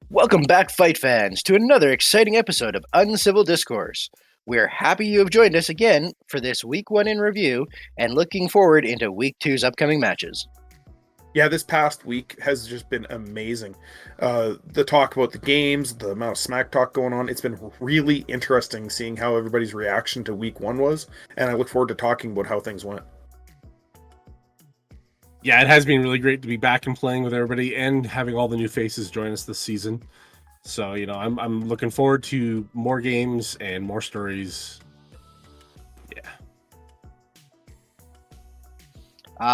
Welcome back, fight fans, to another exciting episode of Uncivil Discourse. We're happy you have joined us again for this Week 1 in review and looking forward into Week 2's upcoming matches. Yeah, this past week has just been amazing. The talk about the games, the amount of smack talk going on, it's been really interesting seeing how everybody's reaction to Week 1 was, and I look forward to talking about how things went. Yeah, it has been really great to be back and playing with everybody and having all the new faces join us this season. So, I'm looking forward to more games and more stories. Yeah.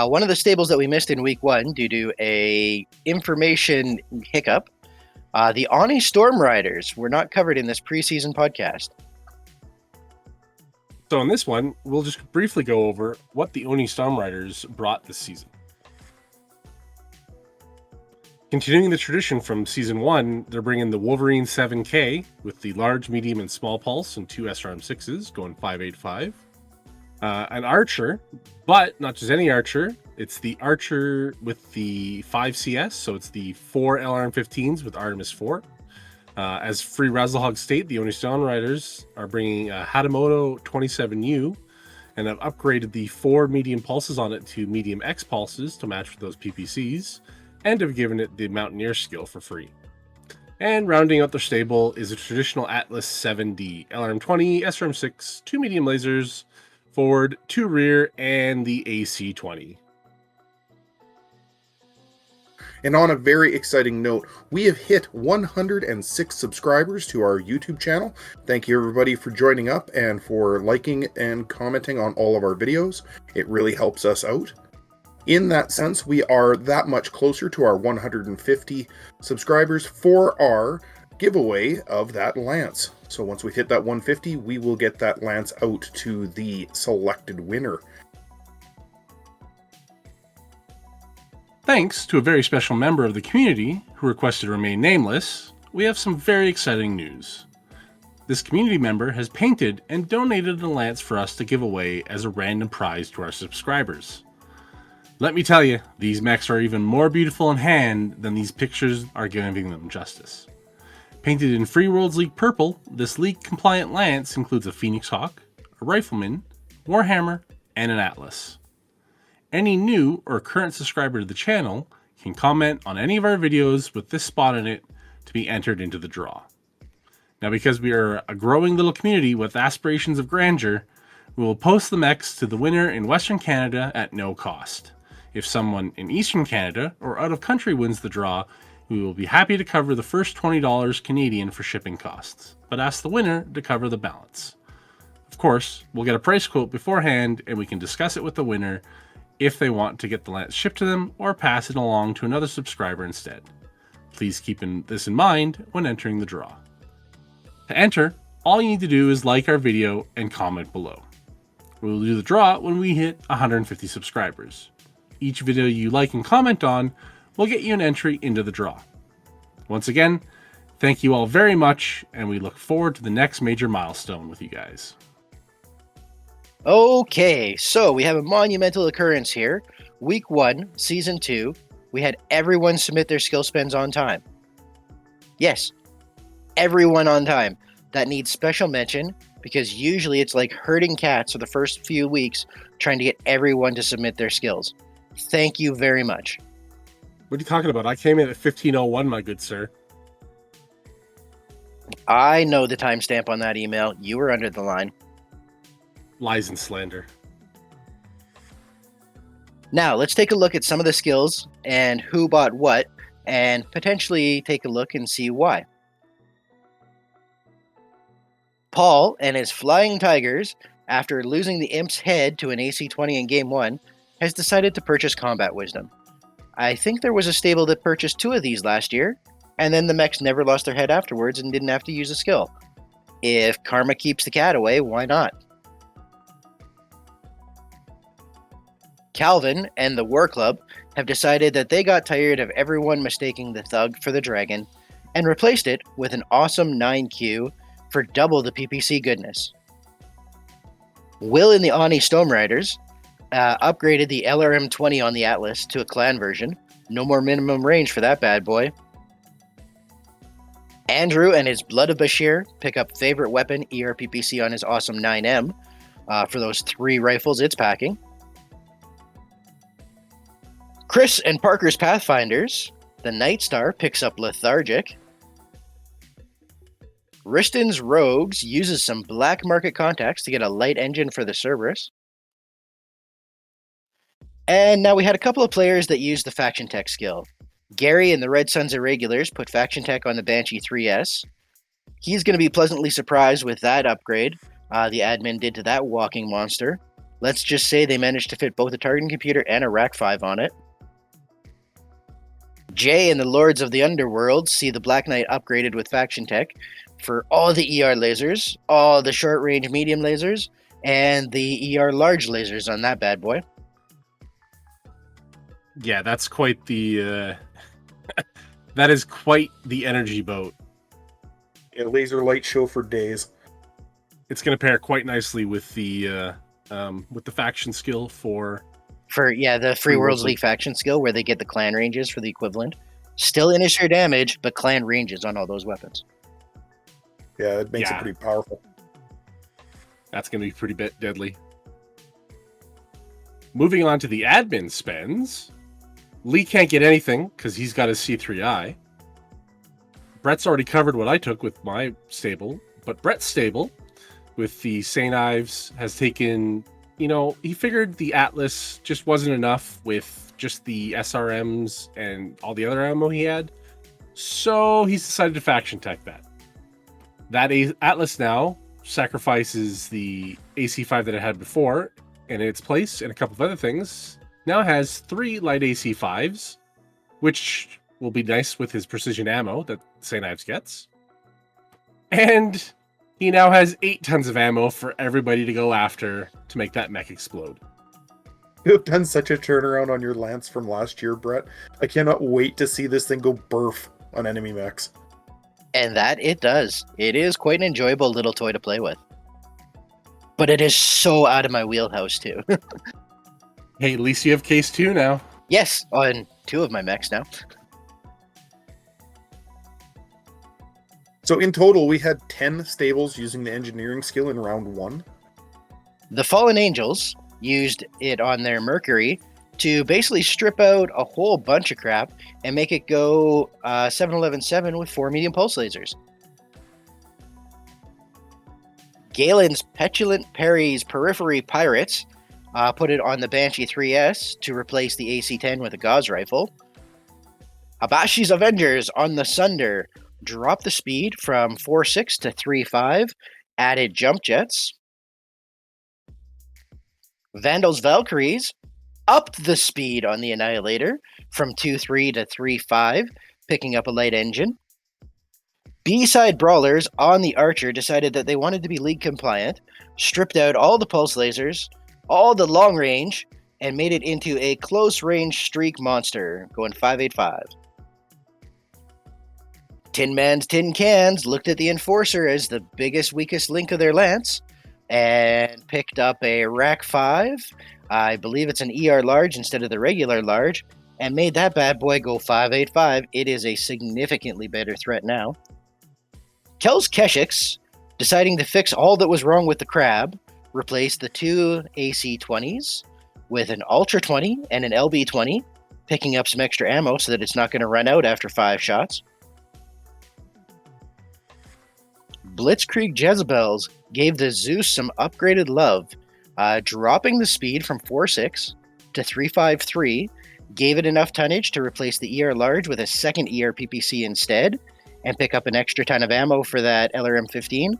One of the stables that we missed in Week 1 due to a information hiccup, the Oni Storm Riders were not covered in this preseason podcast. So in this one, we'll just briefly go over what the Oni Storm Riders brought this season. Continuing the tradition from Season 1, they're bringing the Wolverine 7K with the large, medium, and small pulse and 2 SRM6s going 585. An Archer, but not just any Archer. It's the Archer with the 5CS, so it's the 4 LRM15s with Artemis 4. As Free Razzlehog state, the Oni Storm Riders are bringing a Hatamoto 27U and have upgraded the 4 medium pulses on it to medium X pulses to match with those PPCs, and have given it the Mountaineer skill for free. And rounding out their stable is a traditional Atlas 7D, LRM20, SRM6, 2 medium lasers, forward, 2 rear, and the AC-20. And on a very exciting note, we have hit 106 subscribers to our YouTube channel. Thank you everybody for joining up and for liking and commenting on all of our videos. It really helps us out. In that sense, we are that much closer to our 150 subscribers for our giveaway of that lance. So once we hit that 150, we will get that lance out to the selected winner. Thanks to a very special member of the community who requested to remain nameless, we have some very exciting news. This community member has painted and donated a lance for us to give away as a random prize to our subscribers. Let me tell you, these mechs are even more beautiful in hand than these pictures are giving them justice. Painted in Free Worlds League purple, this League-compliant lance includes a Phoenix Hawk, a Rifleman, Warhammer, and an Atlas. Any new or current subscriber to the channel can comment on any of our videos with this spot in it to be entered into the draw. Now, because we are a growing little community with aspirations of grandeur, we will post the mechs to the winner in Western Canada at no cost. If someone in Eastern Canada or out of country wins the draw, we will be happy to cover the first $20 Canadian for shipping costs, but ask the winner to cover the balance. Of course, we'll get a price quote beforehand and we can discuss it with the winner if they want to get the lance shipped to them or pass it along to another subscriber instead. Please keep this in mind when entering the draw. To enter, all you need to do is like our video and comment below. We will do the draw when we hit 150 subscribers. Each video you like and comment on will get you an entry into the draw. Once again, thank you all very much, and we look forward to the next major milestone with you guys. Okay, so we have a monumental occurrence here. Week 1, Season 2, we had everyone submit their skill spends on time. Yes, everyone on time. That needs special mention because usually it's like herding cats for the first few weeks trying to get everyone to submit their skills. Thank you very much. What are you talking about? I came in at 15:01, my good sir. I know the timestamp on that email. You were under the line. Lies and slander. Now, let's take a look at some of the skills and who bought what, and potentially take a look and see why. Paul and his Flying Tigers, after losing the Imp's head to an AC-20 in Game 1, has decided to purchase Combat Wisdom. I think there was a stable that purchased 2 of these last year, and then the mechs never lost their head afterwards and didn't have to use a skill. If karma keeps the cat away, why not? Calvin and the War Club have decided that they got tired of everyone mistaking the Thug for the Dragon and replaced it with an awesome 9Q for double the PPC goodness. Will and the Oni Storm Riders upgraded the LRM-20 on the Atlas to a clan version. No more minimum range for that bad boy. Andrew and his Blood of Bashir pick up favorite weapon ERPPC on his awesome 9M for those 3 rifles it's packing. Chris and Parker's Pathfinders, the Night Star picks up Lethargic. Riston's Rogues uses some black market contacts to get a light engine for the Cerberus. And now we had a couple of players that used the Faction Tech skill. Gary and the Red Sons Irregulars put Faction Tech on the Banshee 3S. He's going to be pleasantly surprised with that upgrade the admin did to that walking monster. Let's just say they managed to fit both a targeting computer and a Rack 5 on it. Jay and the Lords of the Underworld see the Black Knight upgraded with Faction Tech for all the ER lasers, all the short-range medium lasers, and the ER large lasers on that bad boy. Yeah, that's quite the... that is quite the energy boat. Yeah, laser light show for days. It's going to pair quite nicely with the faction skill for the Free Worlds League faction skill, where they get the clan ranges for the equivalent. Still initial damage, but clan ranges on all those weapons. Yeah, it makes it pretty powerful. That's going to be pretty deadly. Moving on to the admin spends. Lee can't get anything because he's got his C3I. Brett's already covered what I took with my stable, but Brett's stable with the St. Ives has taken, he figured the Atlas just wasn't enough with just the SRMs and all the other ammo he had. So he's decided to faction tech that. That Atlas now sacrifices the AC5 that it had before, and in its place, and a couple of other things, now has 3 light AC5s, which will be nice with his precision ammo that St. Ives gets. And he now has 8 tons of ammo for everybody to go after to make that mech explode. You have done such a turnaround on your Lance from last year, Brett. I cannot wait to see this thing go burf on enemy mechs. And that it does. It is quite an enjoyable little toy to play with. But it is so out of my wheelhouse, too. Hey, at least you have case 2 now. Yes, on 2 of my mechs now. So in total, we had 10 stables using the engineering skill in round 1. The Fallen Angels used it on their Mercury to basically strip out a whole bunch of crap and make it go 7-11-7 with 4 medium pulse lasers. Galen's Petulant Perry's Periphery Pirates put it on the Banshee 3S to replace the AC-10 with a Gauss rifle. Habashi's Avengers on the Sunder dropped the speed from 4.6 to 3.5, added jump jets. Vandal's Valkyries upped the speed on the Annihilator from 2.3 to 3.5, picking up a light engine. B-side Brawlers on the Archer decided that they wanted to be league compliant, stripped out all the pulse lasers, all the long range, and made it into a close range streak monster, going 5.85. Tin Man's Tin Cans looked at the Enforcer as the biggest, weakest link of their lance, and picked up a Rack 5. I believe it's an ER large instead of the regular large, and made that bad boy go 5.85. It is a significantly better threat now. Kel's Keshiks, deciding to fix all that was wrong with the Crab, replaced the 2 AC-20s with an Ultra 20 and an LB-20, picking up some extra ammo so that it's not going to run out after 5 shots. Blitzkrieg Jezebels gave the Zeus some upgraded love, dropping the speed from 4.6 to 3.53, gave it enough tonnage to replace the ER large with a second ER PPC instead, and pick up an extra ton of ammo for that LRM-15,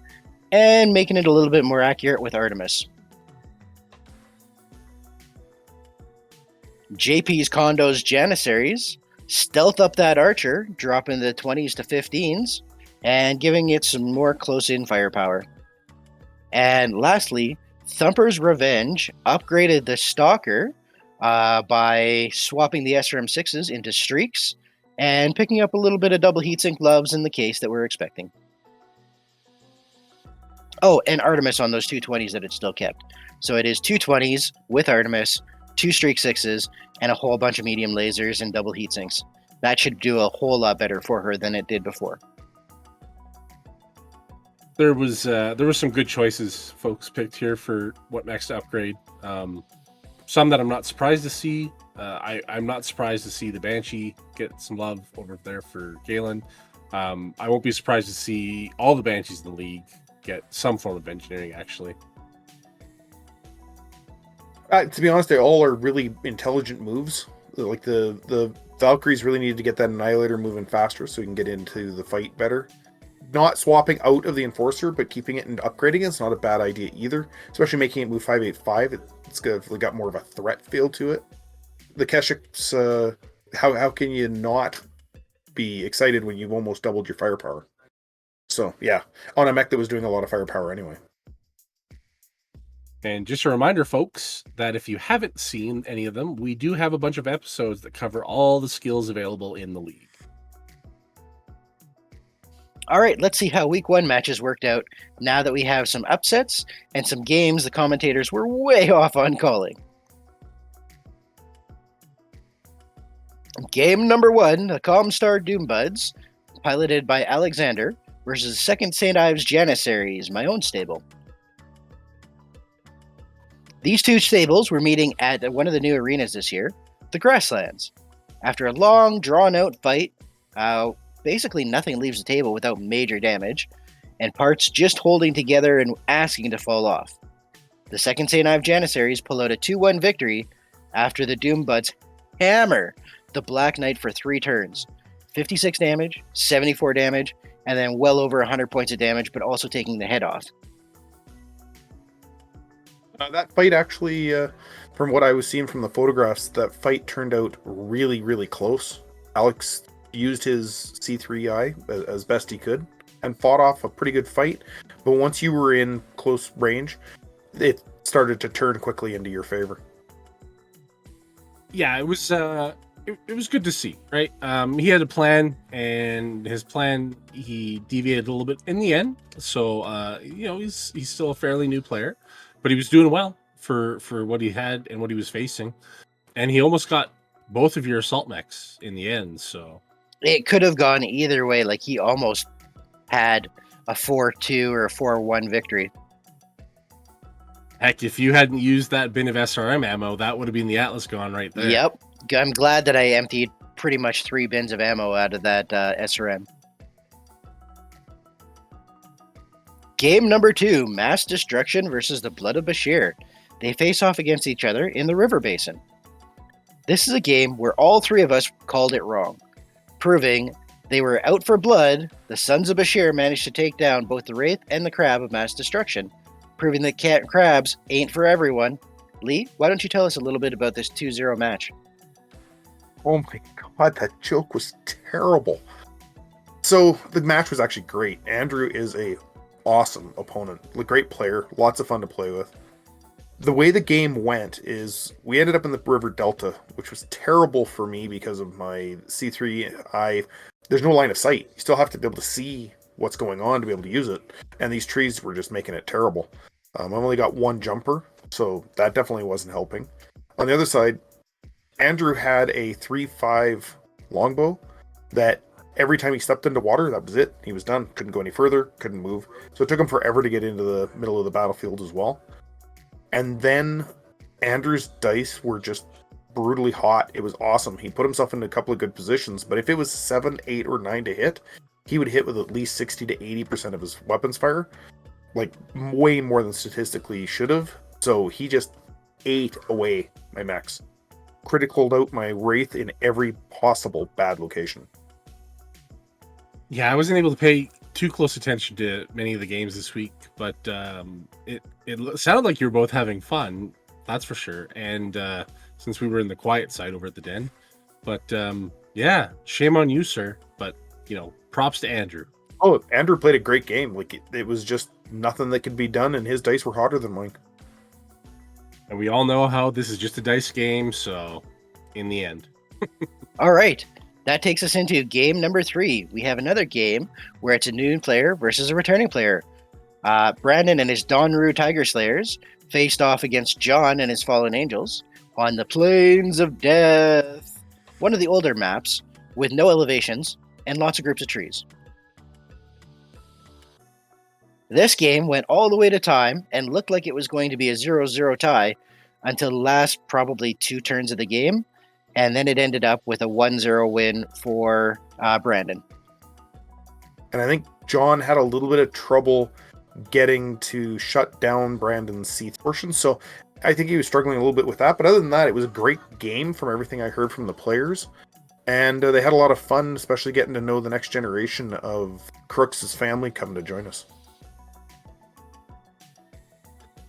and making it a little bit more accurate with Artemis. JP's Condos Janissaries stealth up that Archer, dropping the 20s to 15s, and giving it some more close-in firepower. And lastly, Thumper's Revenge upgraded the Stalker by swapping the SRM6s into streaks and picking up a little bit of double heatsink loves in the case that we're expecting. Oh, and Artemis on those 220s that it still kept. So it is 220s with Artemis, 2 streak 6s, and a whole bunch of medium lasers and double heatsinks. That should do a whole lot better for her than it did before. There was some good choices folks picked here for what next to upgrade. Some that I'm not surprised to see. I'm not surprised to see the Banshee get some love over there for Galen. I won't be surprised to see all the Banshees in the league get some form of engineering, actually. To be honest, they all are really intelligent moves. Like the Valkyries really needed to get that Annihilator moving faster so we can get into the fight better. Not swapping out of the Enforcer, but keeping it and upgrading it's not a bad idea either. Especially making it move 585. It's got more of a threat feel to it. The Keshiks, how can you not be excited when you've almost doubled your firepower? So yeah, on a mech that was doing a lot of firepower anyway. And just a reminder, folks, that if you haven't seen any of them, we do have a bunch of episodes that cover all the skills available in the league. All right, let's see how week 1 matches worked out now that we have some upsets and some games the commentators were way off on calling. Game number 1, the Comstar Doombuds, piloted by Alexander, versus 2nd St. Ives Janissaries, my own stable. These two stables were meeting at one of the new arenas this year, the Grasslands. After a long, drawn-out fight, basically nothing leaves the table without major damage, and parts just holding together and asking to fall off. The 2nd St. Ives Janissaries pull out a 2-1 victory after the Doombuds hammer the Black Knight for 3 turns. 56 damage, 74 damage, and then well over 100 points of damage, but also taking the head off. That fight actually, from what I was seeing from the photographs, that fight turned out really, really close. Alex used his C3i as best he could and fought off a pretty good fight. But once you were in close range, it started to turn quickly into your favor. Yeah, it was good to see, right? He had a plan, and his plan, he deviated a little bit in the end. So, he's still a fairly new player, but he was doing well for what he had and what he was facing. And he almost got both of your assault mechs in the end, so... It could have gone either way. Like, he almost had a 4-2 or a 4-1 victory. Heck, if you hadn't used that bin of SRM ammo, that would have been the Atlas gone right there. Yep. I'm glad that I emptied pretty much 3 bins of ammo out of that SRM. Game number 2, Mass Destruction versus the Blood of Bashir. They face off against each other in the River Basin. This is a game where all 3 of us called it wrong, proving they were out for blood. The Sons of Bashir managed to take down both the Wraith and the Crab of Mass Destruction, proving that crabs ain't for everyone. Lee, why don't you tell us a little bit about this 2-0 match? Oh my god, that joke was terrible. So the match was actually great. Andrew is a awesome opponent, a great player, lots of fun to play with. The way the game went is we ended up in the River Delta, which was terrible for me because of my C3. There's no line of sight. You still have to be able to see what's going on to be able to use it. And these trees were just making it terrible. I've only got 1 jumper, so that definitely wasn't helping. On the other side, Andrew had a 3-5 longbow that every time he stepped into water, that was it. He was done. Couldn't go any further, couldn't move. So it took him forever to get into the middle of the battlefield as well. And then Andrew's dice were just brutally hot. It was awesome. He put himself in a couple of good positions, but if it was 7, 8, or 9 to hit, he would hit with at least 60 to 80% of his weapons fire. Like, way more than statistically he should have. So he just ate away my mechs. Criticaled out my Wraith in every possible bad location. Yeah, I wasn't able to pay too close attention to many of the games this week, but it sounded like you were both having fun, that's for sure. And since we were in the quiet side over at the den, but yeah, shame on you, sir. But props to Andrew. Oh, Andrew played a great game. Like it was just nothing that could be done, and his dice were hotter than mine. And we all know how this is just a dice game, so in the end. All right. That takes us into game number 3. We have another game where it's a new player versus a returning player. Brandon and his Donru Tiger Slayers faced off against John and his Fallen Angels on the Plains of Death, one of the older maps with no elevations and lots of groups of trees. This game went all the way to time and looked like it was going to be a 0-0 tie until the last probably 2 turns of the game, and then it ended up with a 1-0 win for Brandon. And I think John had a little bit of trouble getting to shut down Brandon's Seath portion, so I think he was struggling a little bit with that, but other than that, it was a great game from everything I heard from the players, and they had a lot of fun, especially getting to know the next generation of Crooks' family coming to join us.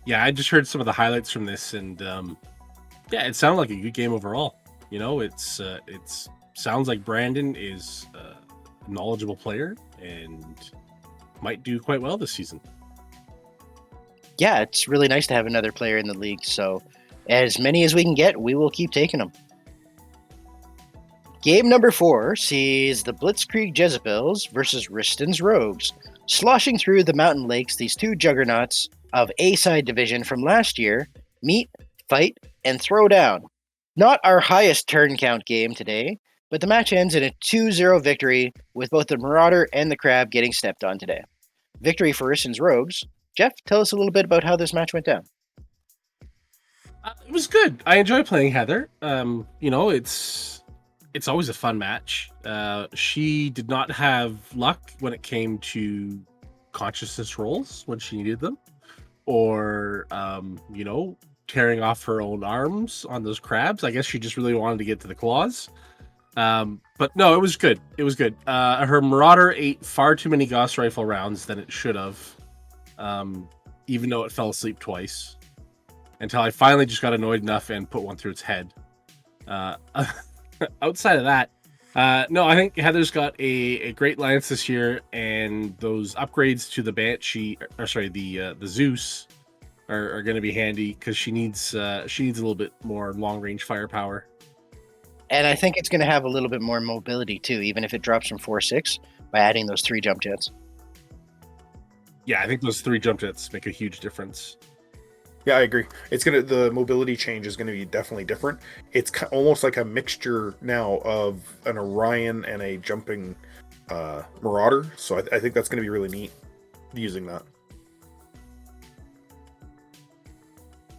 Yeah, I just heard some of the highlights from this, and yeah, it sounded like a good game overall. You know, it sounds like Brandon is a knowledgeable player and might do quite well this season. Yeah, it's really nice to have another player in the league, so as many as we can get, we will keep taking them. Game number 4 sees the Blitzkrieg Jezebels versus Riston's Rogues. Sloshing through the mountain lakes, these 2 juggernauts of A-side division from last year meet, fight, and throw down. Not our highest turn count game today, but the match ends in a 2-0 victory with both the Marauder and the Crab getting stepped on today. Victory for Riston's Rogues. Geoff, tell us a little bit about how this match went down. It was good. I enjoy playing Heather. You know, it's always a fun match. She did not have luck when it came to consciousness rolls when she needed them, or you know, tearing off her own arms on those crabs. I guess she just really wanted to get to the claws. But no, it was good. It was good. Her Marauder ate far too many Gauss rifle rounds than it should have, even though it fell asleep twice, until I finally just got annoyed enough and put one through its head. Outside of that, no, I think Heather's got a great lance this year, and those upgrades to the Banshee, or sorry, the Zeus, are going to be handy because she needs a little bit more long range firepower. And I think it's going to have a little bit more mobility too, even if it drops from 4-6 by adding those 3 jump jets. Yeah, I think those 3 jump jets make a huge difference. Yeah, I agree. The mobility change is gonna be definitely different. It's almost like a mixture now of an Orion and a jumping Marauder. So I think that's gonna be really neat using that.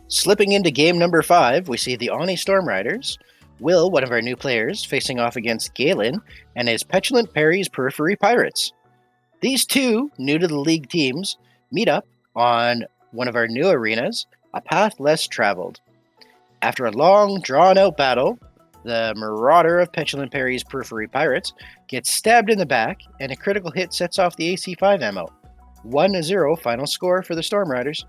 Slipping into game number 5, we see the Oni Storm Riders. Will, one of our new players, facing off against Galen and his Petulant Perry's Periphery Pirates. These 2 new to the league teams meet up on one of our new arenas, a path less traveled. After a long, drawn-out battle, the Marauder of Petulant Perry's Periphery Pirates gets stabbed in the back, and a critical hit sets off the AC-5 ammo. 1-0 final score for the Storm Riders.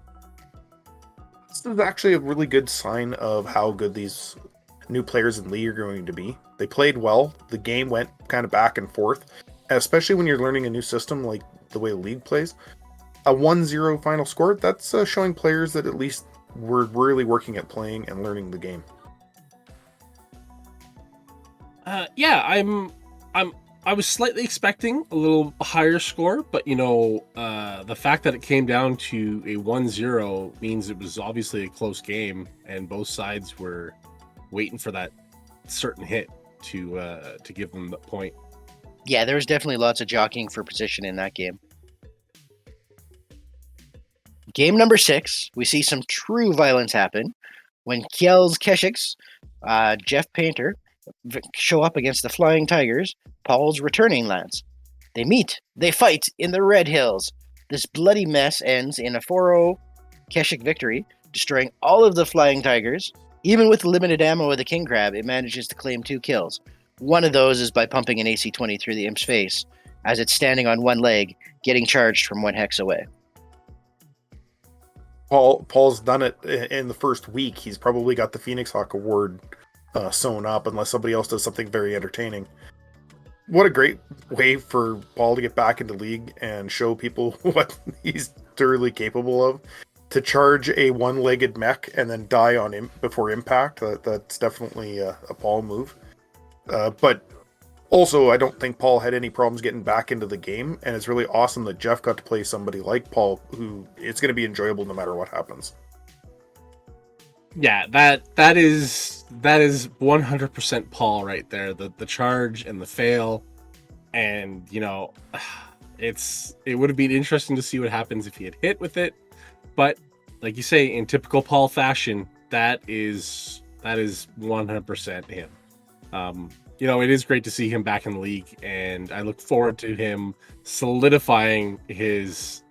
This is actually a really good sign of how good these new players in League are going to be. They played well. The game went kind of back and forth, especially when you're learning a new system like the way League plays. A 1-0 final score, that's showing players that at least were really working at playing and learning the game. Yeah, I was slightly expecting a little higher score, but you know, the fact that it came down to a 1-0 means it was obviously a close game, and both sides were waiting for that certain hit to give them the point. Yeah, there was definitely lots of jockeying for position in that game. Game number 6, we see some true violence happen when Kjell's Keshiks, Geoff Painter, show up against the Flying Tigers, Paul's returning lance. They meet, they fight in the Red Hills. This bloody mess ends in a 4-0 Keshik victory, destroying all of the Flying Tigers. Even with the limited ammo of the King Crab, it manages to claim 2 kills. One of those is by pumping an AC-20 through the imp's face, as it's standing on one leg, getting charged from 1 hex away. Paul's done it in the first week. He's probably got the Phoenix Hawk Award sewn up, unless somebody else does something very entertaining. What a great way for Paul to get back into League and show people what he's thoroughly capable of. to charge a one-legged mech and then die on before impact, that's definitely a Paul move. But also, I don't think Paul had any problems getting back into the game, and it's really awesome that Geoff got to play somebody like Paul, who it's going to be enjoyable no matter what happens. Yeah, that is 100% Paul right there. The charge and the fail, and it would have been interesting to see what happens if he had hit with it. But like you say, in typical Paul fashion, that is 100% him. It is great to see him back in the league, and I look forward to him solidifying his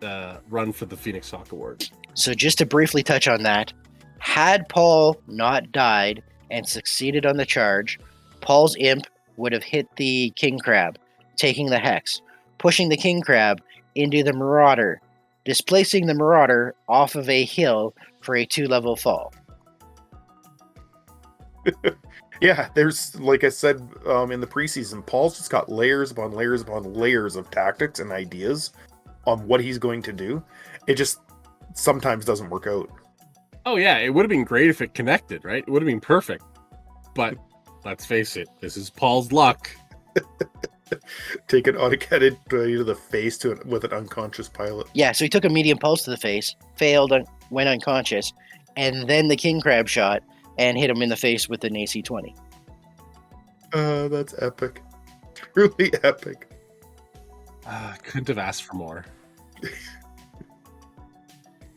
run for the Phoenix Hawk Award. So just to briefly touch on that, had Paul not died and succeeded on the charge, Paul's imp would have hit the King Crab, taking the Hex, pushing the King Crab into the Marauder, displacing the Marauder off of a hill for a 2-level fall. Yeah, there's, like I said in the preseason, Paul's just got layers upon layers upon layers of tactics and ideas on what he's going to do. It just sometimes doesn't work out. Oh yeah, it would have been great if it connected, right? It would have been perfect. But let's face it, this is Paul's luck. Take an autocatted to the face with an unconscious pilot. Yeah, so he took a medium pulse to the face, failed, went unconscious, and then the King Crab shot and hit him in the face with an AC-20. That's epic. Truly epic. Couldn't have asked for more.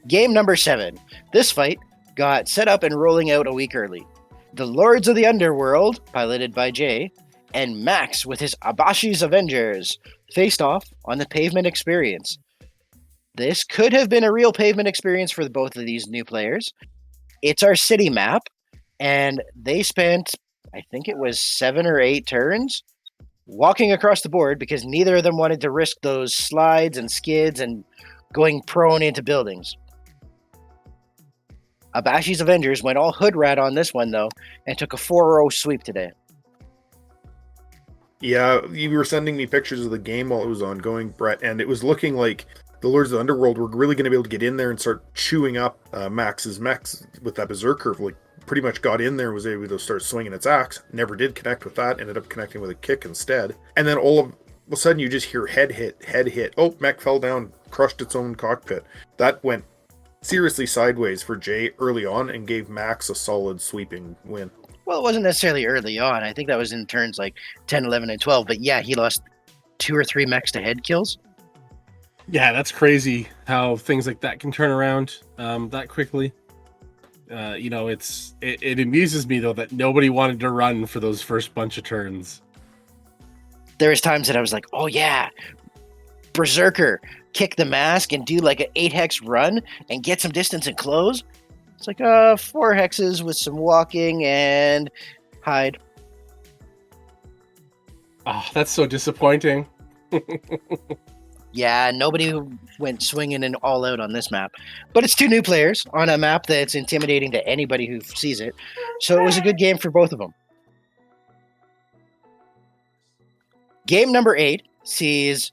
Game number 7. This fight got set up and rolling out a week early. The Lords of the Underworld, piloted by Jay, and Max with his Abashi's Avengers faced off on the pavement experience. This could have been a real pavement experience for both of these new players. It's our city map, and they spent, I think it was 7 or 8 turns walking across the board because neither of them wanted to risk those slides and skids and going prone into buildings. Abashi's Avengers went all hood rat on this one, though, and took a 4-0 sweep today. Yeah, you were sending me pictures of the game while it was ongoing, Brett, and it was looking like the Lords of the Underworld were really going to be able to get in there and start chewing up Max's mechs with that Berserker. Like, pretty much got in there and was able to start swinging its axe. Never did connect with that, ended up connecting with a kick instead. And then all of a sudden you just hear head hit. Oh, mech fell down, crushed its own cockpit. That went seriously sideways for Jay early on and gave Max a solid sweeping win. Well, it wasn't necessarily early on. I think that was in turns like 10, 11, and 12. But yeah, he lost 2 or 3 mechs to head kills. Yeah, that's crazy how things like that can turn around that quickly. It amuses me, though, that nobody wanted to run for those first bunch of turns. There was times that I was like, oh yeah, Berserker, kick the mask and do like an 8 hex run and get some distance and close. It's like 4 hexes with some walking and hide. Oh, that's so disappointing. Yeah, nobody went swinging and all out on this map. But it's 2 new players on a map that's intimidating to anybody who sees it. So it was a good game for both of them. Game number 8 sees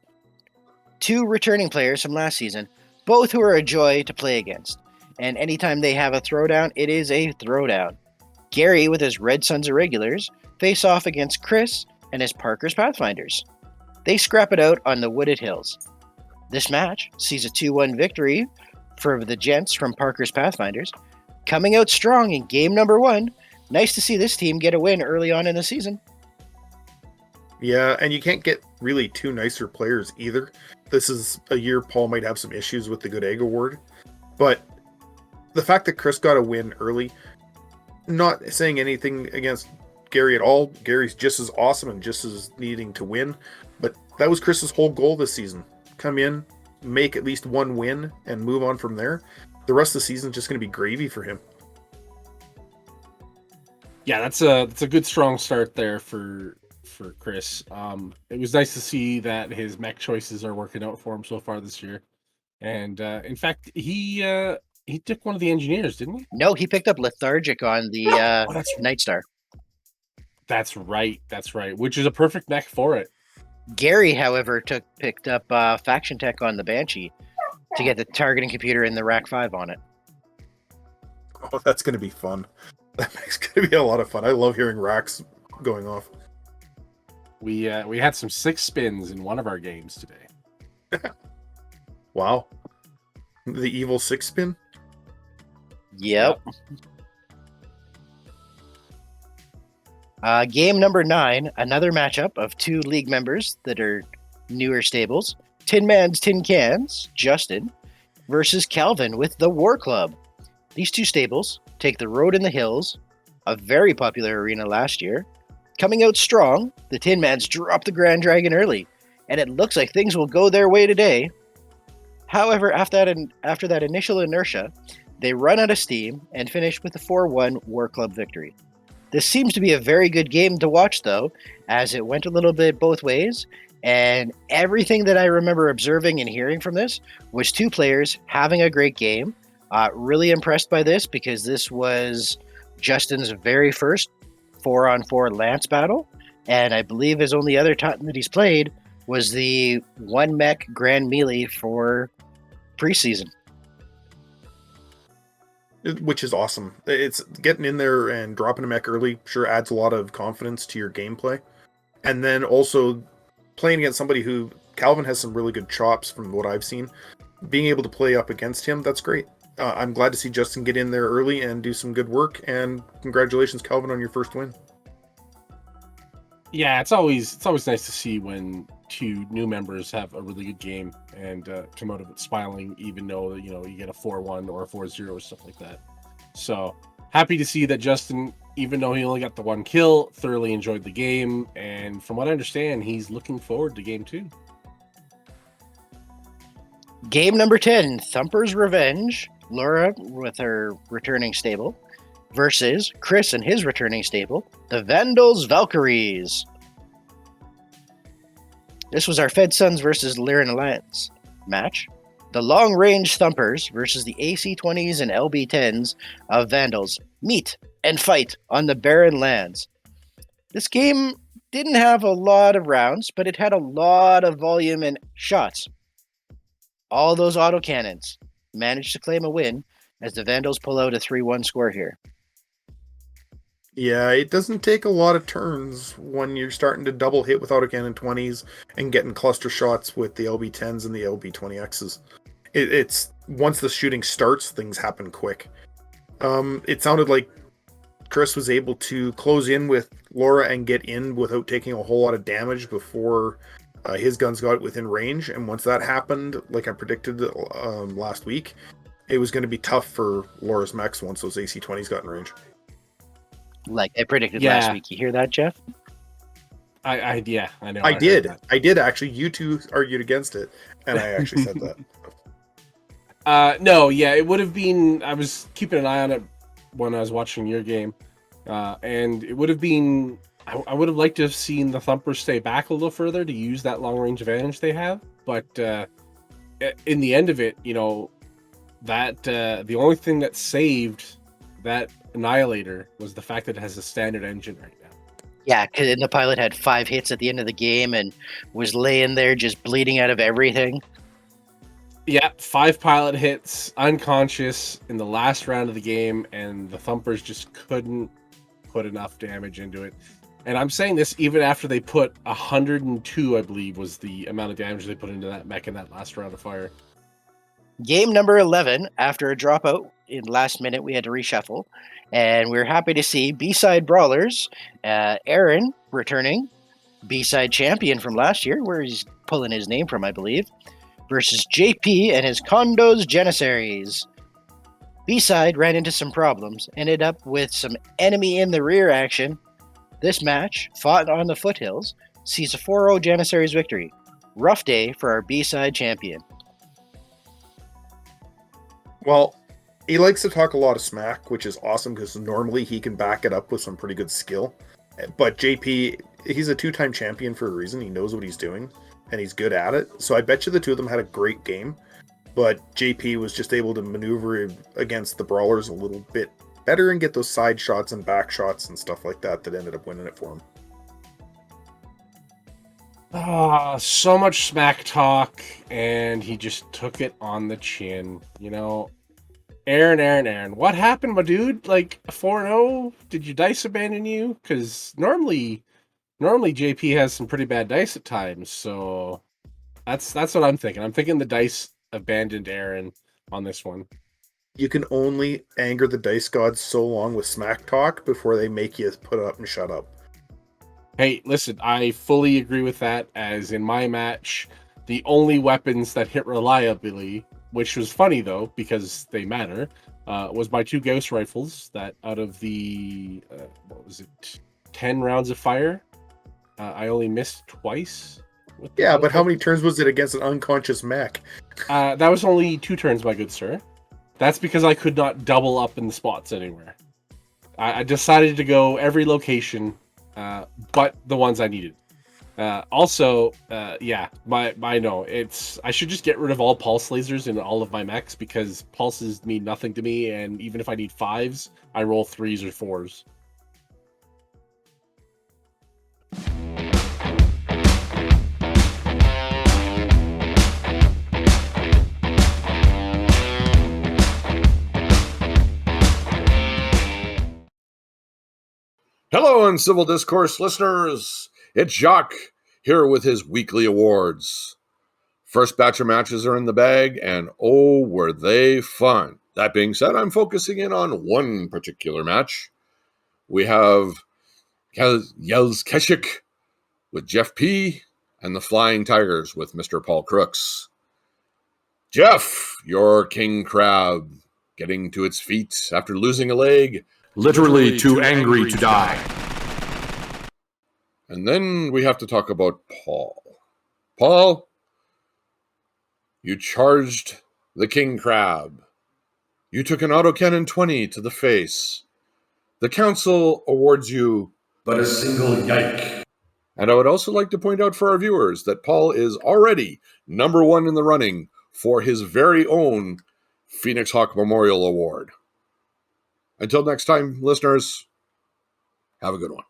2 returning players from last season, both who are a joy to play against. And anytime they have a throwdown, it is a throwdown. Gary with his Red Suns Irregulars face off against Chris and his Parker's Pathfinders. They scrap it out on the wooded hills. This match sees a 2-1 victory for the gents from Parker's Pathfinders, coming out strong in game number 1. Nice to see this team get a win early on in the season. Yeah, and you can't get really 2 nicer players either. This is a year Paul might have some issues with the Good Egg Award, but the fact that Chris got a win early, not saying anything against Gary at all. Gary's just as awesome and just as needing to win, but that was Chris's whole goal this season. Come in, make at least 1 win, and move on from there. The rest of the season is just going to be gravy for him. Yeah, that's a good strong start there for Chris. It was nice to see that his mech choices are working out for him so far this year. And in fact, he took one of the engineers, didn't he? No, he picked up Lethargic on the Nightstar. That's right. Which is a perfect mech for it. Gary, however, picked up Faction Tech on the Banshee to get the targeting computer and the Rack 5 on it. Oh, that's going to be fun. That's going to be a lot of fun. I love hearing racks going off. We had some 6 spins in one of our games today. Wow. The evil 6 spin? Yep. Game number 9, another matchup of 2 league members that are newer stables. Tin Man's Tin Cans, Justin, versus Calvin with the War Club. These 2 stables take the road in the hills, a very popular arena last year. Coming out strong, the Tin Mans dropped the Grand Dragon early, and it looks like things will go their way today. However, after that initial inertia, they run out of steam and finish with a 4-1 War Club victory. This seems to be a very good game to watch, though, as it went a little bit both ways, and everything that I remember observing and hearing from this was 2 players having a great game. Really impressed by this because this was Justin's very first 4-on-4 Lance battle, and I believe his only other time that he's played was the 1 mech Grand Melee for preseason. Which is awesome. It's getting in there and dropping a mech early sure adds a lot of confidence to your gameplay. And then also playing against somebody who Calvin has some really good chops from what I've seen. Being able to play up against him, that's great. I'm glad to see Justin get in there early and do some good work. And congratulations, Calvin, on your first win. Yeah, it's always nice to see when 2 new members have a really good game and come out of it smiling, even though you get a 4-1 or a 4-0 or stuff like that. So happy to see that Justin, even though he only got the 1 kill, thoroughly enjoyed the game, and from what I understand, he's looking forward to game 2. Game number 10, Thumper's Revenge, Laura with her returning stable, versus Chris and his returning stable, the Vandals Valkyries. This was our Fed Sons versus Lyran Alliance match. The long-range Thumpers versus the AC-20s and LB-10s of Vandals meet and fight on the barren lands. This game didn't have a lot of rounds, but it had a lot of volume and shots. All those autocannons managed to claim a win as the Vandals pull out a 3-1 score here. Yeah, it doesn't take a lot of turns when you're starting to double hit with autocannon 20s and getting cluster shots with the LB10s and the LB20Xs. It's once the shooting starts, things happen quick. It sounded like Chris was able to close in with Laura and get in without taking a whole lot of damage before his guns got within range. And once that happened, like I predicted last week, it was going to be tough for Laura's mechs once those AC-20s got in range. Like I predicted last week. You hear that, Geoff? I know. I did actually. You 2 argued against it, and I actually said that. No, yeah, it would have been. I was keeping an eye on it when I was watching your game, and it would have been. I would have liked to have seen the Thumpers stay back a little further to use that long range advantage they have, but in the end of it, that the only thing that saved that Annihilator was the fact that it has a standard engine right now. Yeah, because the pilot had 5 hits at the end of the game and was laying there just bleeding out of everything. Yeah, 5 pilot hits, unconscious in the last round of the game, and the Thumpers just couldn't put enough damage into it. And I'm saying this even after they put 102, I believe, was the amount of damage they put into that mech in that last round of fire. Game number 11, after a dropout in last minute, we had to reshuffle. And we were happy to see B-Side Brawlers, Aaron returning, B-Side champion from last year, where he's pulling his name from, I believe, versus JP and his Condos Janissaries. B-Side ran into some problems, ended up with some enemy in the rear action. This match, fought on the foothills, sees a 4-0 Janissaries victory. Rough day for our B-Side champion. Well, he likes to talk a lot of smack, which is awesome because normally he can back it up with some pretty good skill. But JP, he's a 2-time champion for a reason. He knows what he's doing, and he's good at it. So I bet you the 2 of them had a great game. But JP was just able to maneuver against the Brawlers a little bit better and get those side shots and back shots and stuff like that ended up winning it for him. So much smack talk, and he just took it on the chin. Aaron, what happened, my dude? Like 4-0? Did your dice abandon you? Because normally JP has some pretty bad dice at times. So that's what I'm thinking. I'm thinking the dice abandoned Aaron on this one. You can only anger the dice gods so long with smack talk before they make you put up and shut up. Hey, listen, I fully agree with that. As in my match, the only weapons that hit reliably, which was funny though because they matter, was my 2 ghost rifles. That out of the 10 rounds of fire, I only missed twice. Yeah, but how many turns was it against an unconscious mech? That was only 2 turns, my good sir. That's because I could not double up in the spots anywhere. I decided to go every location, but the ones I needed. I should just get rid of all pulse lasers in all of my mechs because pulses mean nothing to me, and even if I need 5s, I roll 3s or 4s. Hello, Uncivil Discourse listeners. It's Geoff here with his weekly awards. First batch of matches are in the bag, and oh, were they fun. That being said, I'm focusing in on one particular match. We have Yels Keshik with Geoff P. and the Flying Tigers with Mr. Paul Crooks. Geoff, your king crab, getting to its feet after losing a leg. Literally too angry to die. And then we have to talk about Paul. Paul, you charged the king crab. You took an autocannon 20 to the face. The council awards you But a single yike. And I would also like to point out for our viewers that Paul is already number 1 in the running for his very own Phoenix Hawk Memorial Award. Until next time, listeners, have a good one.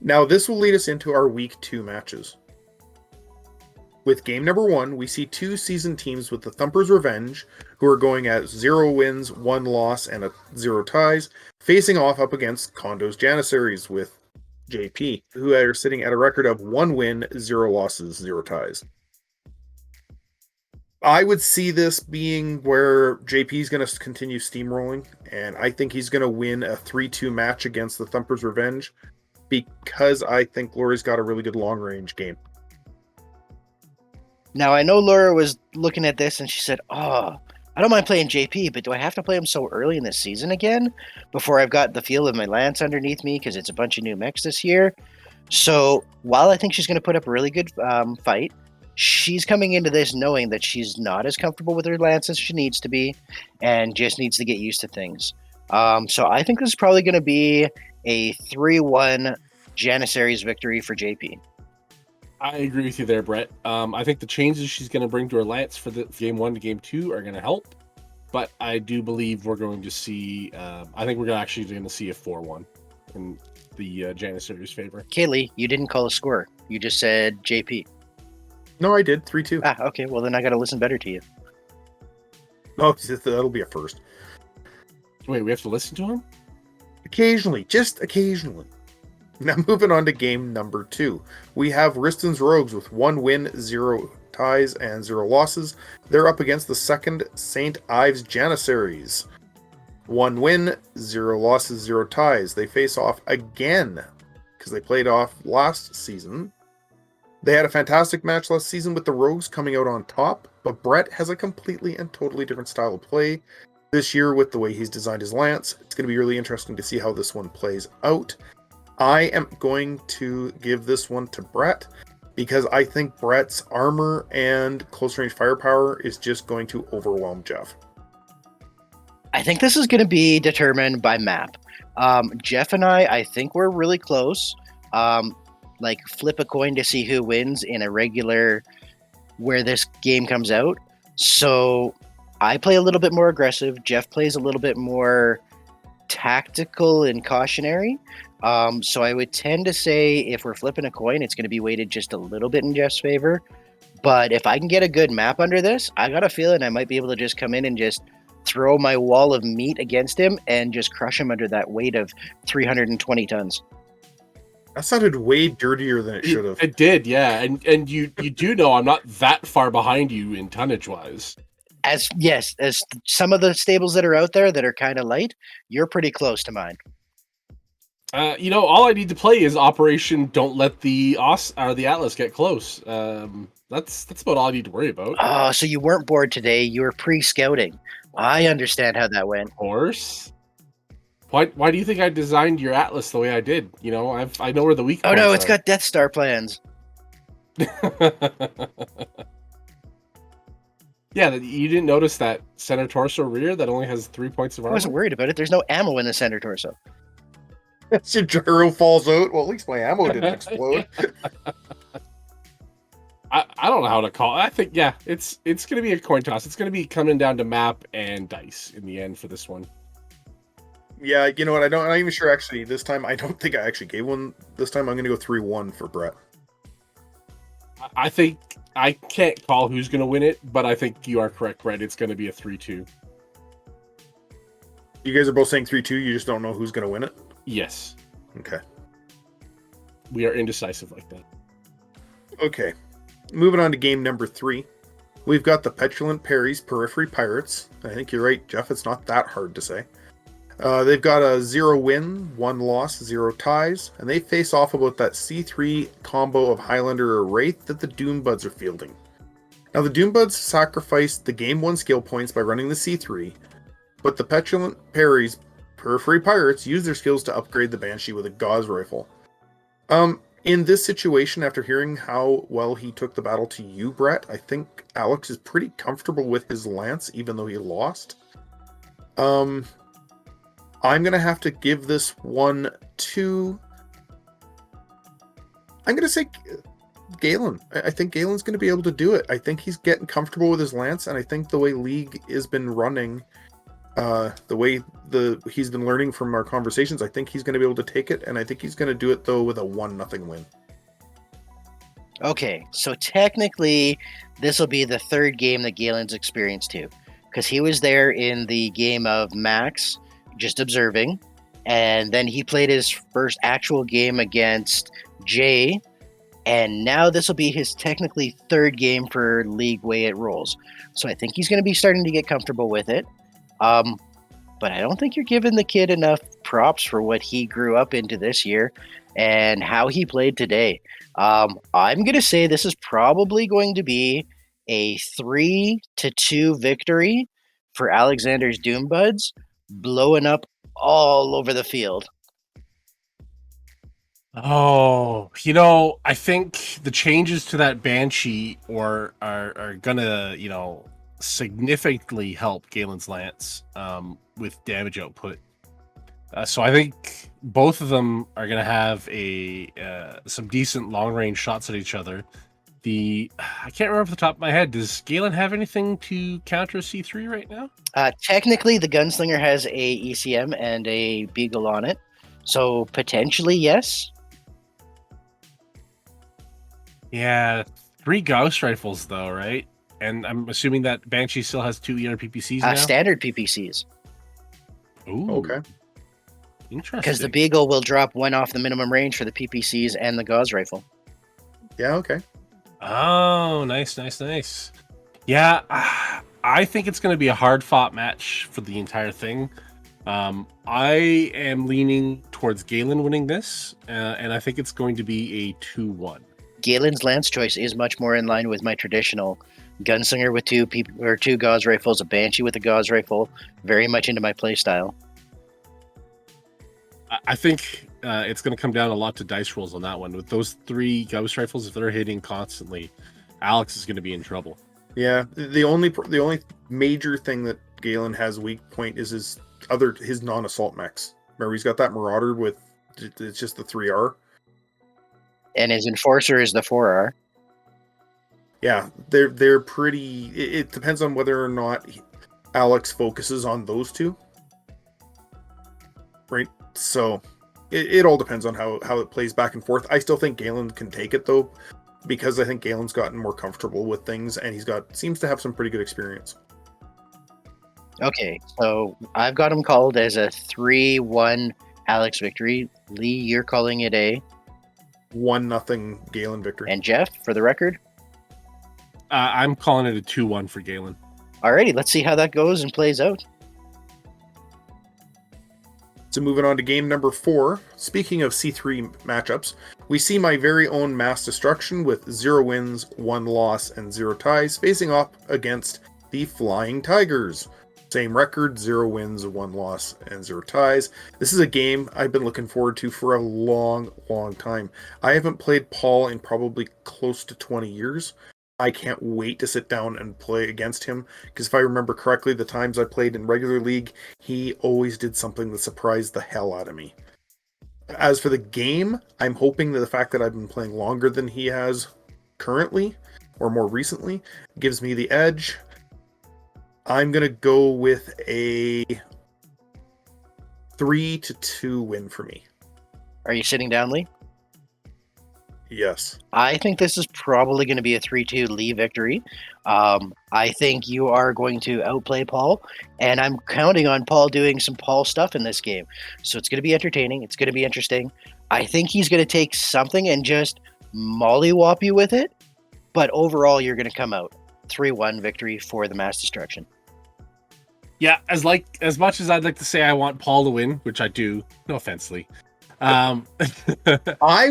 Now, this will lead us into our Week 2 matches. With game number 1, we see 2 seasoned teams with the Thumper's Revenge, who are going at 0 wins, 1 loss, and 0 ties, facing off up against Kondo's Janissaries with JP, who are sitting at a record of 1 win, 0 losses, 0 ties. I would see this being where JP is going to continue steamrolling, and I think he's going to win a 3-2 match against the Thumper's Revenge, because I think Lori's got a really good long-range game. Now, I know Laura was looking at this and she said, I don't mind playing JP, but do I have to play him so early in the season again before I've got the feel of my lance underneath me because it's a bunch of new mechs this year? So while I think she's going to put up a really good fight, she's coming into this knowing that she's not as comfortable with her lance as she needs to be and just needs to get used to things. So I think this is probably going to be a 3-1 Janissaries victory for JP. I agree with you there, Brett. I think the changes she's going to bring to her lance for the game 1 to game 2 are going to help, but I do believe we're going to see. I think we're actually going to see a 4-1 in the Janissaries' favor. Kaylee, you didn't call a score. You just said JP. No, I did. 3-2. Okay. Well, then I got to listen better to you. Oh, that'll be a first. Wait, we have to listen to him? Occasionally, just occasionally. Now moving on to game number 2. We have Riston's Rogues with 1 win, 0 ties, and 0 losses. They're up against the 2nd St. Ives Janissaries. 1 win, 0 losses, 0 ties. They face off again, because they played off last season. They had a fantastic match last season with the Rogues coming out on top, but Brett has a completely and totally different style of play this year with the way he's designed his lance. It's going to be really interesting to see how this one plays out. I am going to give this one to Brett because I think Brett's armor and close range firepower is just going to overwhelm Geoff. I think this is going to be determined by map. Geoff and I think we're really close. Like flip a coin to see who wins in a regular where this game comes out. So I play a little bit more aggressive. Geoff plays a little bit more tactical and cautionary. So I would tend to say if we're flipping a coin, it's going to be weighted just a little bit in Geoff's favor. But if I can get a good map under this, I got a feeling I might be able to just come in and just throw my wall of meat against him and just crush him under that weight of 320 tons. That sounded way dirtier than it should have. It did, yeah. And you do know I'm not that far behind you in tonnage wise. As some of the stables that are out there that are kind of light, you're pretty close to mine. All I need to play is Operation Don't Let the Atlas get close. That's about all I need to worry about. Oh, so you weren't bored today. You were pre-scouting. I understand how that went. Of course. Why do you think I designed your Atlas the way I did? I know where the weak points Oh no, are. it's got Death Star plans. Yeah, you didn't notice that center torso rear that only has 3 points of I armor? wasn't worried about it. There's no ammo in the center torso. As your gyro falls out. Well, at least my ammo didn't explode. I don't know how to call it. I think, yeah, it's going to be a coin toss. It's going to be coming down to map and dice in the end for this one. Yeah, you know what? I'm not even sure actually. This time, I don't think I actually gave one. This time, I'm going to go 3-1 for Brett. I think I can't call who's going to win it, but I think you are correct, Brett. It's going to be a 3-2. You guys are both saying 3-2. You just don't know who's going to win it? Yes. Okay. We are indecisive like that. Okay. Moving on to game number 3. We've got the Petulant Perry's Periphery Pirates. I think you're right, Geoff. It's not that hard to say. They've got a 0 win, 1 loss, 0 ties, and they face off about that C3 combo of Highlander or Wraith that the Doombuds are fielding. Now, the Doombuds sacrificed the game 1 skill points by running the C3, but the Petulant Perry's Periphery Pirates use their skills to upgrade the Banshee with a Gauss rifle. In this situation, after hearing how well he took the battle to you, Brett, I think Alex is pretty comfortable with his lance, even though he lost. I'm going to have to give this one to... I'm going to say Galen. I think Galen's going to be able to do it. I think he's getting comfortable with his lance, and I think the way League has been running, the way he's been learning from our conversations, I think he's going to be able to take it, and I think he's going to do it, though, with a 1-0 win. Okay, so technically, this will be the third game that Galen's experienced too, because he was there in the game of Max, just observing, and then he played his first actual game against Jay, and now this will be his technically third game for League way it rolls. So I think he's going to be starting to get comfortable with it. But I don't think you're giving the kid enough props for what he grew up into this year and how he played today. I'm going to say this is probably going to be a 3-2 victory for Alexander's Doombuds, blowing up all over the field. Oh, I think the changes to that Banshee are gonna, significantly help Galen's lance with damage output. So I think both of them are gonna have some decent long range shots at each other. I can't remember off the top of my head. Does Galen have anything to counter C3 right now? Technically, the Gunslinger has a ECM and a Beagle on it, so potentially yes. Yeah, 3 Gauss rifles though, right? And I'm assuming that Banshee still has 2 ER PPCs now? Standard PPCs. Ooh. Okay. Interesting. Because the Beagle will drop 1 off the minimum range for the PPCs and the Gauss rifle. Yeah, okay. Oh, nice. Yeah, I think it's going to be a hard-fought match for the entire thing. I am leaning towards Galen winning this, and I think it's going to be a 2-1. Galen's lance choice is much more in line with my traditional Gunslinger with 2 Gauss rifles, a Banshee with a Gauss rifle, very much into my playstyle. I think it's going to come down a lot to dice rolls on that one. With those 3 Gauss rifles, if they're hitting constantly, Alex is going to be in trouble. Yeah, the only major thing that Galen has weak point is his non-assault mechs. Remember, he's got that Marauder with it's just the 3R. And his Enforcer is the 4R. Yeah, they're pretty. It depends on whether or not Alex focuses on those two. Right? So it all depends on how it plays back and forth. I still think Galen can take it, though, because I think Galen's gotten more comfortable with things, and seems to have some pretty good experience. Okay, so I've got him called as a 3-1 Alex victory. Lee, you're calling it a 1-0 Galen victory. And Geoff, for the record? I'm calling it a 2-1 for Galen. Alrighty, let's see how that goes and plays out. So moving on to game number 4. Speaking of C3 matchups, we see my very own Mass Destruction with 0 wins, 1 loss, and 0 ties facing off against the Flying Tigers. Same record, 0 wins, 1 loss, and 0 ties. This is a game I've been looking forward to for a long, long time. I haven't played Paul in probably close to 20 years. I can't wait to sit down and play against him, because if I remember correctly, the times I played in regular league, he always did something that surprised the hell out of me. As for the game, I'm hoping that the fact that I've been playing longer than he has currently, or more recently, gives me the edge. I'm going to go with a 3-2 win for me. Are you sitting down, Lee? Yes. I think this is probably going to be a 3-2 Lee victory. I think you are going to outplay Paul, and I'm counting on Paul doing some Paul stuff in this game. So it's going to be entertaining. It's going to be interesting. I think he's going to take something and just mollywop you with it, but overall you're going to come out 3-1 victory for the Mass Destruction. Yeah, as much as I'd like to say I want Paul to win, which I do, no offense, Lee. I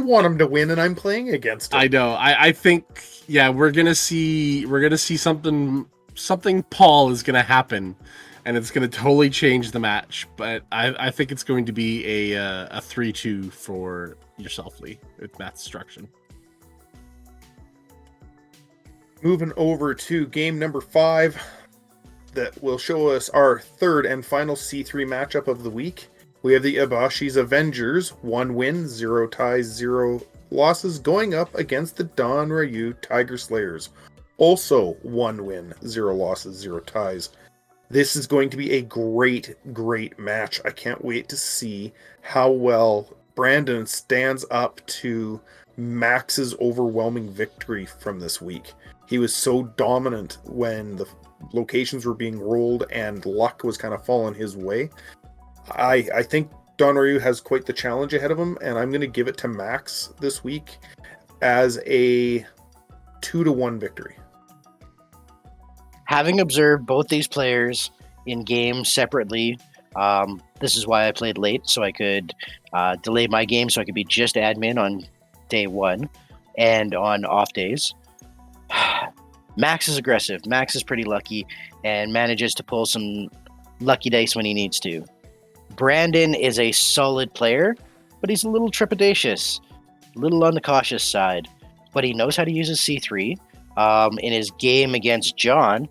want him to win, and I'm playing against him. I know. I think we're gonna see something Paul is gonna happen, and it's gonna totally change the match. But I think it's going to be a 3-2 for yourself, Lee, with Mass Destruction. Moving over to game number 5, that will show us our third and final C3 matchup of the week. We have the Ibashi's Avengers, 1 win, 0 ties, 0 losses, going up against the Don Ryu Tiger Slayers. Also 1 win, 0 losses, 0 ties. This is going to be a great, great match. I can't wait to see how well Brandon stands up to Max's overwhelming victory from this week. He was so dominant when the locations were being rolled and luck was kind of falling his way. I think Don Ryu has quite the challenge ahead of him, and I'm going to give it to Max this week as a 2-1 victory. Having observed both these players in games separately, this is why I played late, so I could delay my game so I could be just admin on day 1 and on off days. Max is aggressive. Max is pretty lucky and manages to pull some lucky dice when he needs to. Brandon is a solid player, but he's a little trepidatious, a little on the cautious side. But he knows how to use his C3. In his game against John,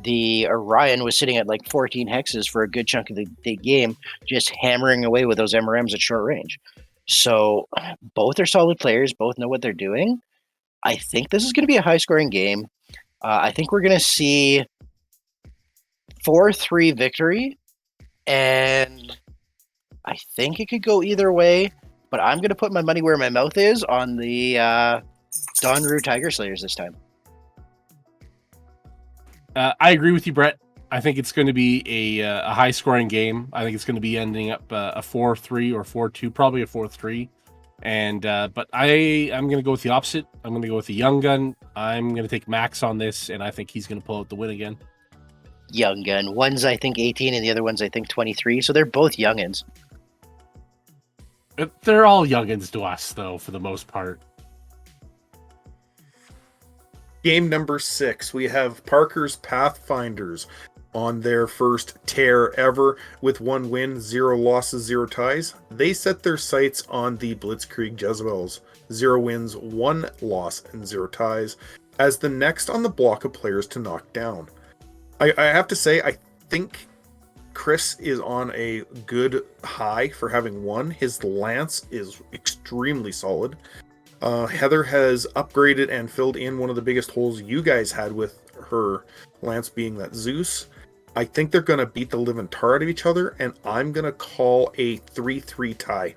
the Orion was sitting at like 14 hexes for a good chunk of the game, just hammering away with those MRMs at short range. So both are solid players, both know what they're doing. I think this is going to be a high-scoring game. I think we're going to see 4-3 victory, and I think it could go either way, but I'm going to put my money where my mouth is on the Don Ryu Tiger Slayers this time. I agree with you, Brett. I think it's going to be a high-scoring game. I think it's going to be ending up a 4-3 or 4-2, probably a 4-3. And but I'm going to go with the opposite. I'm going to go with the young gun. I'm going to take Max on this, and I think he's going to pull out the win again. Young gun. One's, I think, 18, and the other one's, I think, 23. So they're both youngins. They're all youngins to us, though, for the most part. Game number 6, we have Parker's Pathfinders on their first tear ever with 1 win, 0 losses, 0 ties. They set their sights on the Blitzkrieg Jezebels, 0 wins, 1 loss, and 0 ties, as the next on the block of players to knock down. I have to say, I think Chris is on a good high for having won. His lance is extremely solid. Heather has upgraded and filled in one of the biggest holes you guys had with her lance being that Zeus. I think they're going to beat the living tar out of each other, and I'm going to call a 3-3 tie.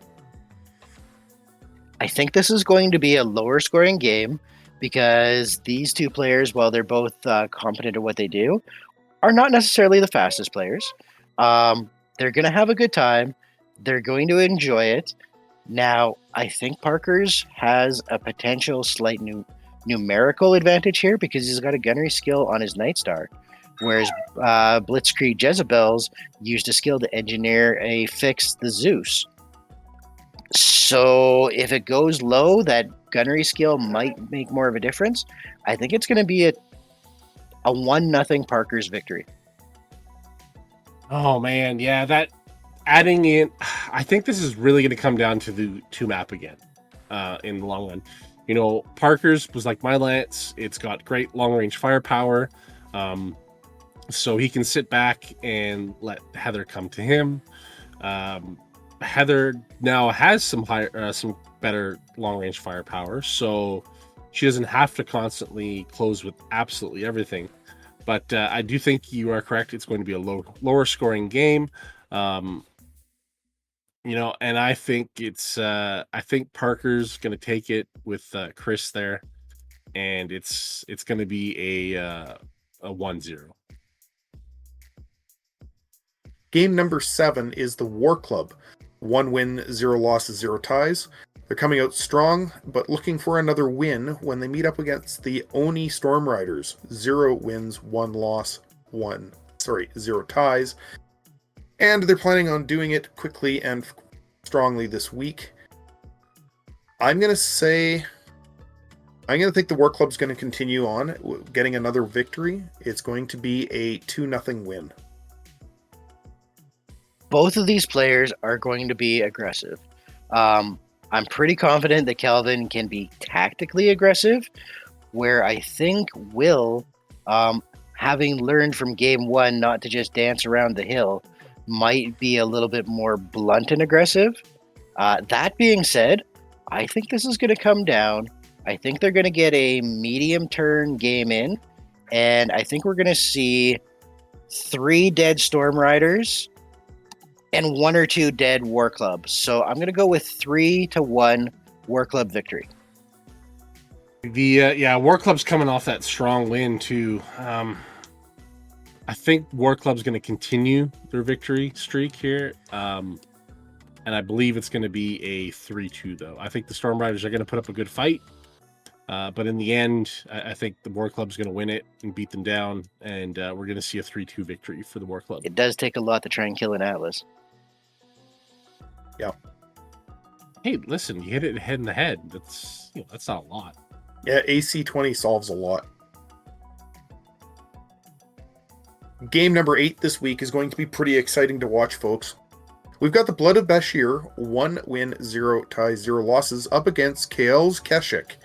I think this is going to be a lower scoring game because these two players, while they're both competent at what they do, are not necessarily the fastest players. They're going to have a good time. They're going to enjoy it. Now, I think Parker's has a potential slight numerical advantage here because he's got a gunnery skill on his Night Star, whereas Blitzkrieg Jezebels used a skill to engineer a fix the Zeus. So if it goes low, that gunnery skill might make more of a difference. I think it's going to be a 1-0 Parker's victory. Oh man, yeah, that adding in, I think this is really going to come down to the 2-map again in the long run. You know, Parker's was like my Lance. It's got great long-range firepower, so he can sit back and let Heather come to him. Heather now has some better long-range firepower, so she doesn't have to constantly close with absolutely everything. But I do think you are correct. It's going to be a lower scoring game. You know, and I think I think Parker's going to take it with Chris there, and it's going to be a 1-0. Game number 7 is the War Club. 1 win, 0 losses, 0 ties. They're coming out strong, but looking for another win when they meet up against the Oni Storm Riders. 0 wins, 1 loss, 0 ties. And they're planning on doing it quickly and strongly this week. I'm going to think the War Club's going to continue on, getting another victory. It's going to be a 2-0 win. Both of these players are going to be aggressive. I'm pretty confident that Kelvin can be tactically aggressive, where I think Will, having learned from game 1 not to just dance around the hill, might be a little bit more blunt and aggressive. That being said, I think this is going to come down. I think they're going to get a medium turn game in, and I think we're going to see 3 dead Storm Riders and 1 or 2 dead War Clubs. So I'm going to go with 3-1 War Club victory. War Club's coming off that strong win too. I think War Club's going to continue their victory streak here, and I believe it's going to be a 3-2 though. I think the Storm Riders are going to put up a good fight, but in the end, I think the War Club's going to win it and beat them down, and we're going to see a 3-2 victory for the War Club. It does take a lot to try and kill an Atlas. Yeah. Hey, listen, you hit it head in the head. That's not a lot. Yeah, AC-20 solves a lot. Game number 8 this week is going to be pretty exciting to watch, folks. We've got the Blood of Bashir, 1 win, 0 ties, 0 losses, up against KL's Keshik,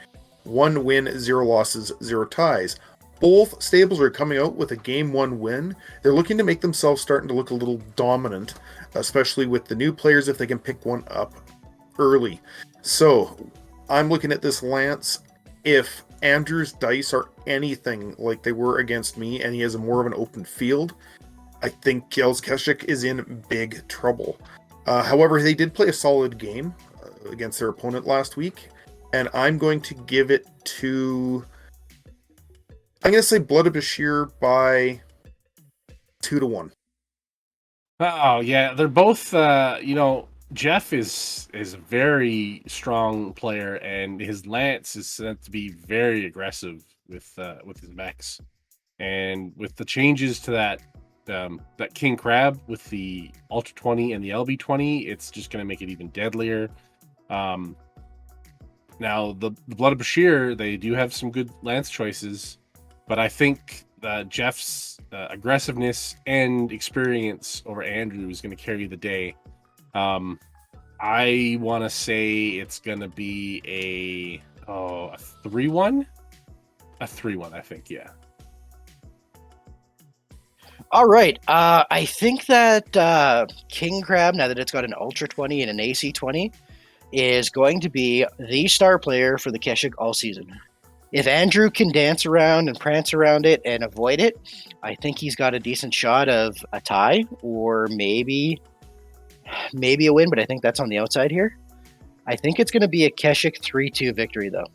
1 win, 0 losses, 0 ties. Both stables are coming out with a game 1 win. They're looking to make themselves starting to look a little dominant, especially with the new players if they can pick one up early. So I'm looking at this Lance. If Andrew's dice are anything like they were against me and he has a more of an open field, I think KL's Keshik is in big trouble. However, they did play a solid game against their opponent last week, and I'm going to give it to... I'm going to say Blood of Bashir by 2-1. Oh, yeah. They're both, Geoff is a very strong player, and his Lance is set to be very aggressive with his mechs. And with the changes to that King Crab with the Ultra 20 and the LB 20, it's just going to make it even deadlier. Now, the Blood of Bashir, they do have some good Lance choices, but I think Geoff's aggressiveness and experience over Andrew is going to carry the day. I want to say it's going to be a 3-1? A 3-1, I think, yeah. All right. I think that King Crab, now that it's got an Ultra 20 and an AC 20, is going to be the star player for the Keshik all season. If Andrew can dance around and prance around it and avoid it, I think he's got a decent shot of a tie or maybe a win, but I think that's on the outside here. I think it's going to be a Keshik 3-2 victory, though.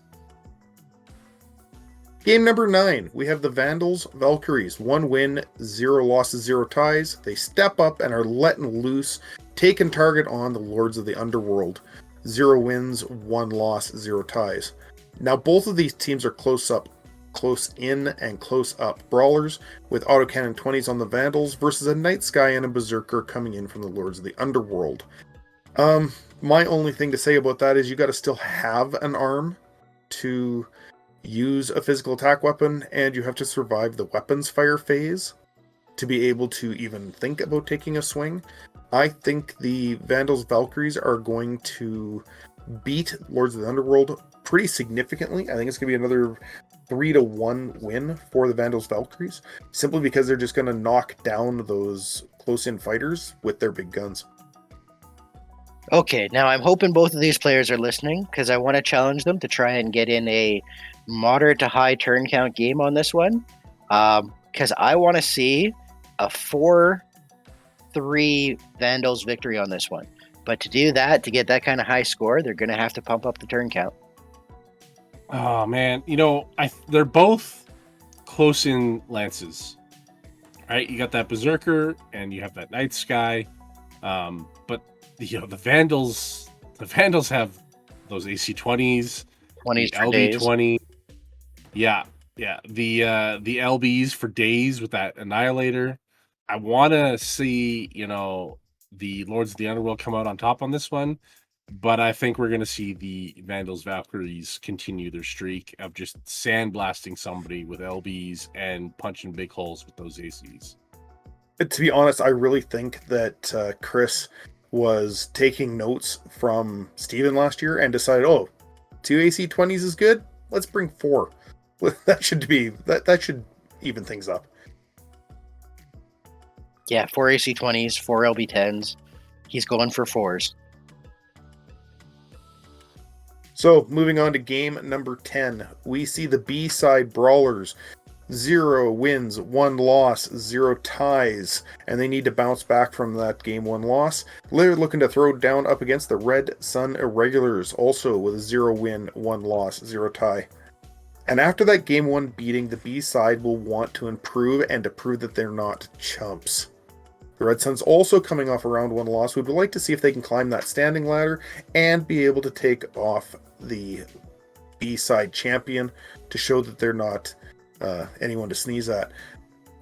Game number 9, we have the Vandals Valkyries. 1 win, 0 losses, 0 ties. They step up and are letting loose, taking target on the Lords of the Underworld. 0 wins, 1 loss, 0 ties. Now both of these teams are close in and close up brawlers, with autocannon 20s on the Vandals versus a Night Sky and a Berserker coming in from the Lords of the Underworld. My only thing to say about that is you got to still have an arm to use a physical attack weapon, and you have to survive the weapons fire phase to be able to even think about taking a swing. I think the Vandals Valkyries are going to beat Lords of the Underworld pretty significantly. I think it's going to be another 3-1 win for the Vandals Valkyries, simply because they're just going to knock down those close-in fighters with their big guns. Okay, now I'm hoping both of these players are listening because I want to challenge them to try and get in a moderate to high turn count game on this one. Because I want to see a 4-3 Vandals victory on this one. But to do that, to get that kind of high score, they're going to have to pump up the turn count. Oh man, they're both close in lances, right? You got that Berserker and you have that Night Sky, but the Vandals have those AC 20s, 20s for LB days. 20, the LBs for days with that Annihilator. I want to see the Lords of the Underworld come out on top on this one. But I think we're going to see the Vandals Valkyries continue their streak of just sandblasting somebody with LBs and punching big holes with those ACs. To be honest, I really think that Chris was taking notes from Steven last year and decided, 2 AC 20s is good. Let's bring 4. That should even things up. Yeah, 4 AC 20s, 4 LB 10s. He's going for 4s. So, moving on to game number 10, we see the B-side Brawlers. 0 wins, 1 loss, 0 ties, and they need to bounce back from that game 1 loss. They're looking to throw down up against the Red Sun Irregulars, also with a 0 win, 1 loss, 0 tie. And after that game 1 beating, the B-side will want to improve and to prove that they're not chumps. The Red Suns also coming off a round 1 loss. We would like to see if they can climb that standing ladder and be able to take off the B-side champion to show that they're not anyone to sneeze at.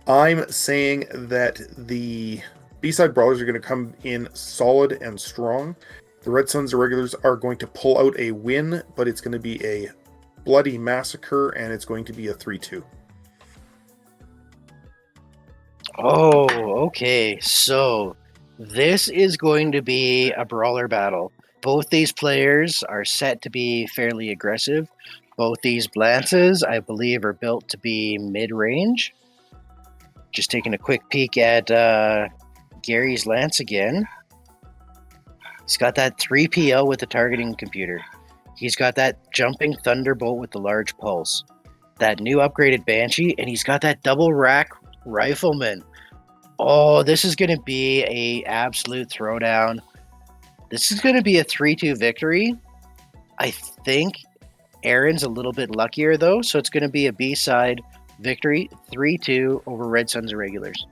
I'm saying that the B-side Brawlers are going to come in solid and strong. The Red Suns Irregulars are going to pull out a win, but it's going to be a bloody massacre, and it's going to be a 3-2. Oh, okay. So this is going to be a brawler battle. Both these players are set to be fairly aggressive. Both these lances, I believe, are built to be mid-range. Just taking a quick peek at Gary's lance again. He's got that 3PL with the targeting computer. He's got that jumping thunderbolt with the large pulse. That new upgraded Banshee, and he's got that double rack rifleman. Oh, this is going to be a absolute throwdown. This is going to be a 3-2 victory. I think Aaron's a little bit luckier, though, so it's going to be a B-side victory, 3-2 over Red Suns Irregulars.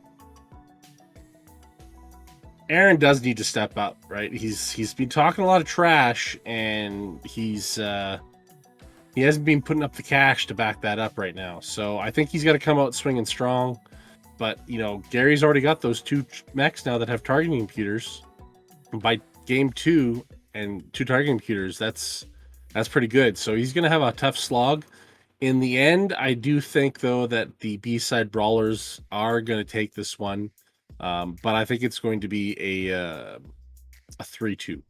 Aaron does need to step up, right? He's been talking a lot of trash, and he hasn't been putting up the cash to back that up right now. So I think he's got to come out swinging strong. But Gary's already got those 2 mechs now that have targeting computers. And by game 2 and 2 targeting computers, that's pretty good. So he's going to have a tough slog. In the end, I do think though that the B-side Brawlers are going to take this one. But I think it's going to be a 3-2.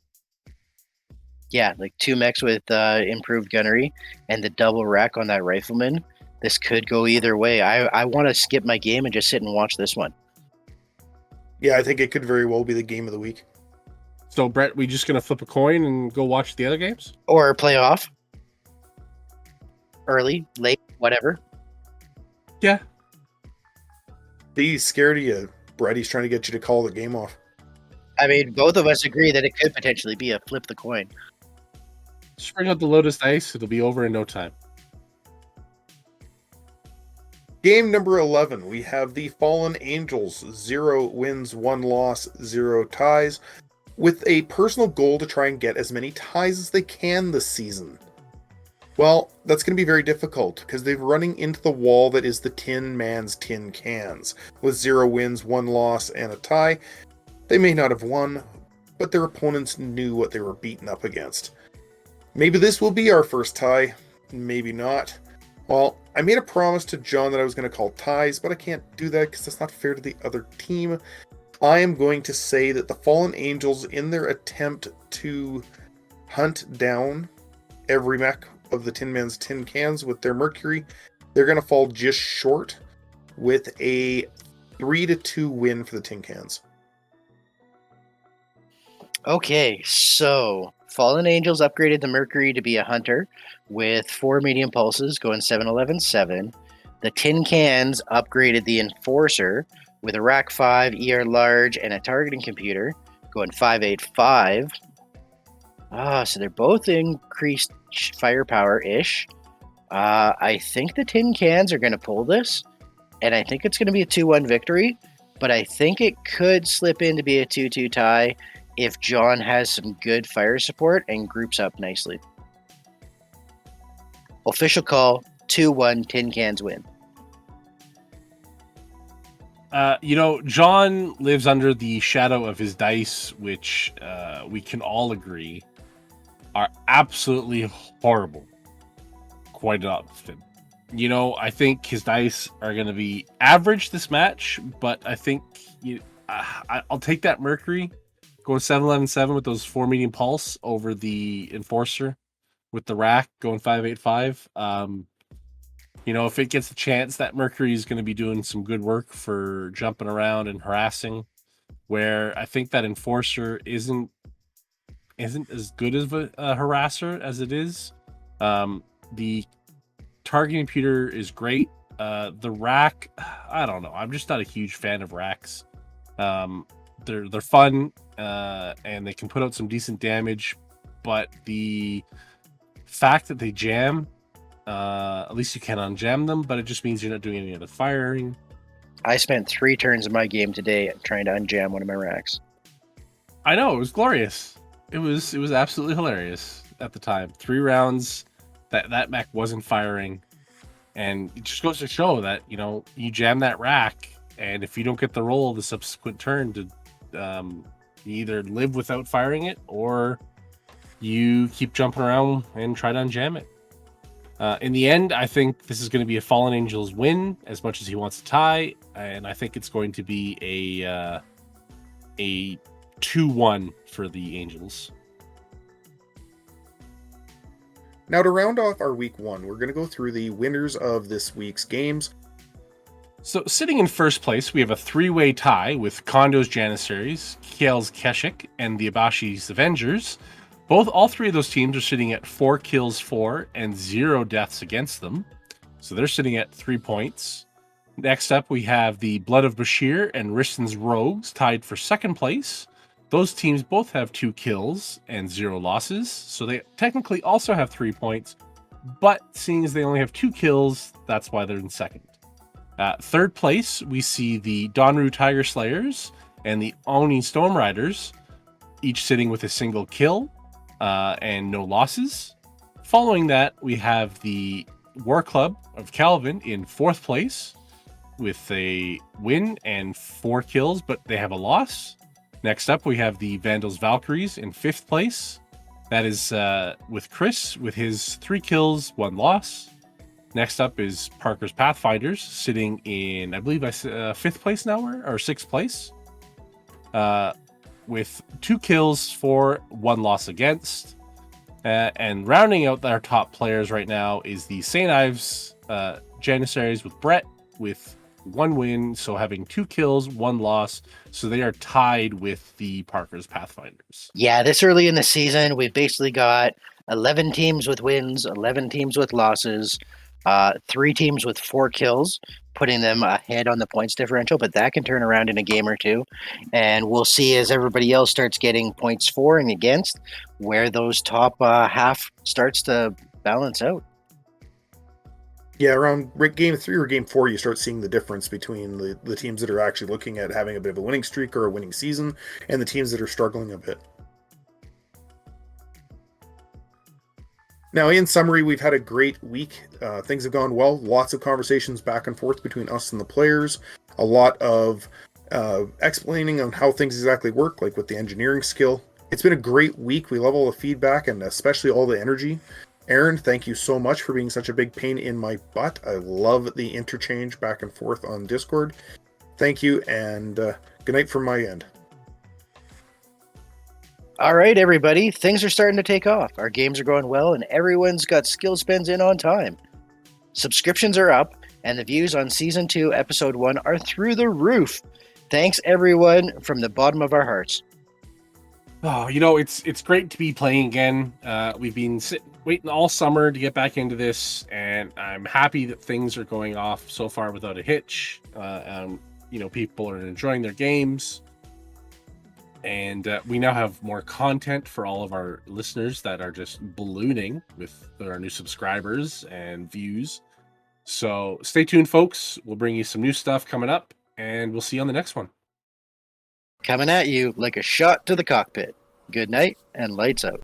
Yeah, like 2 mechs with improved gunnery and the double rack on that rifleman. This could go either way. I want to skip my game and just sit and watch this one. Yeah, I think it could very well be the game of the week. So, Brett, we just going to flip a coin and go watch the other games? Or play off. Early, late, whatever. Yeah. He's scared of you. Brady's trying to get you to call the game off. I mean, both of us agree that it could potentially be a flip the coin. Just bring out the Lotus Dice. It'll be over in no time. Game number 11, we have the Fallen Angels, 0 wins, 1 loss, 0 ties, with a personal goal to try and get as many ties as they can this season. Well, that's going to be very difficult, because they're running into the wall that is the Tin Man's Tin Cans. With 0 wins, 1 loss, and a tie, they may not have won, but their opponents knew what they were beaten up against. Maybe this will be our first tie, maybe not. Well, I made a promise to John that I was going to call ties, but I can't do that because that's not fair to the other team. I am going to say that the Fallen Angels, in their attempt to hunt down every mech of the Tin Man's Tin Cans with their Mercury, they're going to fall just short with a 3-2 win for the Tin Cans. Okay, so Fallen Angels upgraded the Mercury to be a hunter with 4 medium pulses going 7-11-7. The Tin Cans upgraded the Enforcer with a Rack 5, ER large, and a targeting computer going 5-8-5. So they're both increased firepower-ish. I think the Tin Cans are going to pull this, and I think it's going to be a 2-1 victory, but I think it could slip in to be a 2-2 tie if John has some good fire support and groups up nicely. Official call, 2-1, Tin Cans win. John lives under the shadow of his dice, which we can all agree are absolutely horrible quite often. I think his dice are going to be average this match, but I think I'll take that Mercury going 7-11-7 with those 4 medium pulse over the Enforcer with the Rack going 5-8-5. If it gets a chance, that Mercury is going to be doing some good work for jumping around and harassing, where I think that Enforcer isn't as good as a harasser as it is. The targeting computer is great. The Rack, I don't know. I'm just not a huge fan of Racks. They're fun, and they can put out some decent damage, but the fact that they jam, at least you can unjam them, but it just means you're not doing any other firing. I spent 3 turns of my game today trying to unjam one of my racks. I know, it was glorious. It was absolutely hilarious at the time. 3 rounds that mech wasn't firing, and it just goes to show that you jam that rack, and if you don't get the roll the subsequent turn to you either live without firing it or you keep jumping around and try to unjam it. In the end, I think this is going to be a Fallen Angels win as much as he wants to tie, and I think it's going to be a 2-1 for the Angels. Now, to round off our week 1, we're going to go through the winners of this week's games. So, sitting in first place, we have a 3-way tie with Kondo's Janissaries, Kiel's Keshik, and the Abashi's Avengers. All 3 of those teams are sitting at 4 kills for and 0 deaths against them. So they're sitting at 3 points. Next up, we have the Blood of Bashir and Riston's Rogues tied for second place. Those teams both have 2 kills and 0 losses. So they technically also have 3 points. But seeing as they only have 2 kills, that's why they're in second. Third place, we see the Donru Tiger Slayers and the Oni Storm Riders, each sitting with a single kill and no losses. Following that, we have the War Club of Calvin in fourth place with a win and 4 kills, but they have a loss. Next up, we have the Vandals Valkyries in fifth place. That is with Chris with his 3 kills, 1 loss. Next up is Parker's Pathfinders, sitting in, I believe, 5th place now, or 6th place, with 2 kills for 1 loss against. And rounding out our top players right now is the St. Ives Janissaries with Brett with 1 win, so having 2 kills, 1 loss. So they are tied with the Parker's Pathfinders. Yeah, this early in the season, we've basically got 11 teams with wins, 11 teams with losses, 3 teams with 4 kills, putting them ahead on the points differential, but that can turn around in a game or two. And we'll see as everybody else starts getting points for and against where those top half starts to balance out. Yeah, around game 3 or game 4, you start seeing the difference between the teams that are actually looking at having a bit of a winning streak or a winning season and the teams that are struggling a bit. Now, in summary, we've had a great week. Things have gone well. Lots of conversations back and forth between us and the players. A lot of explaining on how things exactly work, like with the engineering skill. It's been a great week. We love all the feedback and especially all the energy. Aaron, thank you so much for being such a big pain in my butt. I love the interchange back and forth on Discord. Thank you, and good night from my end. All right, everybody. Things are starting to take off. Our games are going well, and everyone's got skill spends in on time. Subscriptions are up, and the views on Season 2, Episode 1 are through the roof. Thanks, everyone, from the bottom of our hearts. Oh, it's great to be playing again. We've been waiting all summer to get back into this, and I'm happy that things are going off so far without a hitch. People are enjoying their games. And we now have more content for all of our listeners that are just ballooning with our new subscribers and views. So stay tuned, folks. We'll bring you some new stuff coming up, and we'll see you on the next one. Coming at you like a shot to the cockpit. Good night, and lights out.